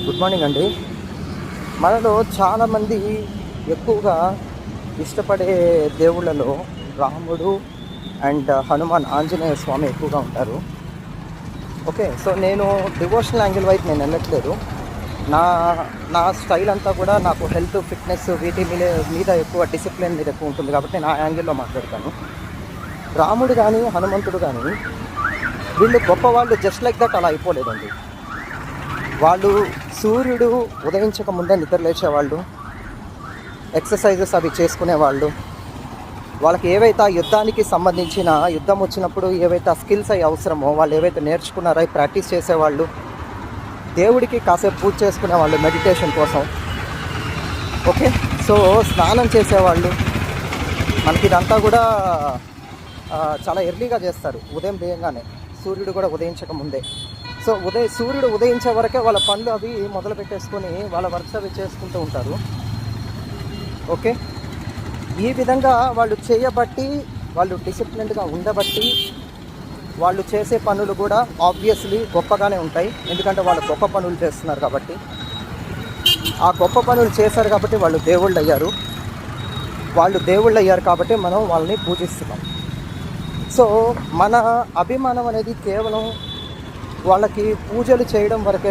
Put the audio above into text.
Good morning అండి. మనలో చాలామంది ఎక్కువగా ఇష్టపడే దేవుళ్ళలో రాముడు అండ్ హనుమాన్ ఆంజనేయ స్వామి ఎక్కువగా ఉంటారు. ఓకే, సో నేను డివోషనల్ యాంగిల్ వైపు నేను వెళ్ళట్లేదు. నా నా స్టైల్ అంతా కూడా నాకు హెల్త్, ఫిట్నెస్ వీటి మీద ఎక్కువ డిసిప్లిన్ మీద ఎక్కువ ఉంటుంది కాబట్టి నేను ఆ యాంగిల్లో మాట్లాడతాను. రాముడు కానీ హనుమంతుడు కానీ వీళ్ళు గొప్పవాళ్ళు జస్ట్ లైక్ దట్ అలా అయిపోలేదండి. వాళ్ళు సూర్యుడు ఉదయించక ముందే నిద్రలేచేవాళ్ళు, ఎక్సర్సైజెస్ అవి చేసుకునేవాళ్ళు. వాళ్ళకి ఏవైతే ఆ యుద్ధానికి సంబంధించిన యుద్ధం వచ్చినప్పుడు ఏవైతే ఆ స్కిల్స్ అవి అవసరమో వాళ్ళు ఏవైతే నేర్చుకున్నారో అవి ప్రాక్టీస్ చేసేవాళ్ళు. దేవుడికి కాసేపు పూజ చేసుకునేవాళ్ళు మెడిటేషన్ కోసం. ఓకే, సో స్నానం చేసేవాళ్ళు. మనకి ఇదంతా కూడా చాలా ఎర్లీగా చేస్తారు, ఉదయం వేయంగానే, సూర్యుడు కూడా ఉదయించక ముందే. సో సూర్యుడు ఉదయించే వరకే వాళ్ళ పనులు అవి మొదలు పెట్టేసుకొని వాళ్ళ వర్క్స్ అవి చేసుకుంటూ ఉంటారు. ఓకే, ఈ విధంగా వాళ్ళు చేయబట్టి, వాళ్ళు డిసిప్లిన్డ్గా ఉండబట్టి వాళ్ళు చేసే పనులు కూడా ఆబ్వియస్లీ గొప్పగానే ఉంటాయి. ఎందుకంటే వాళ్ళు గొప్ప పనులు చేస్తున్నారు కాబట్టి, ఆ గొప్ప పనులు చేశారు కాబట్టి వాళ్ళు దేవుళ్ళు అయ్యారు. వాళ్ళు దేవుళ్ళు అయ్యారు కాబట్టి మనం వాళ్ళని పూజిస్తున్నాం. సో మన అభిమానం అనేది కేవలం వాళ్ళకి పూజలు చేయడం వరకే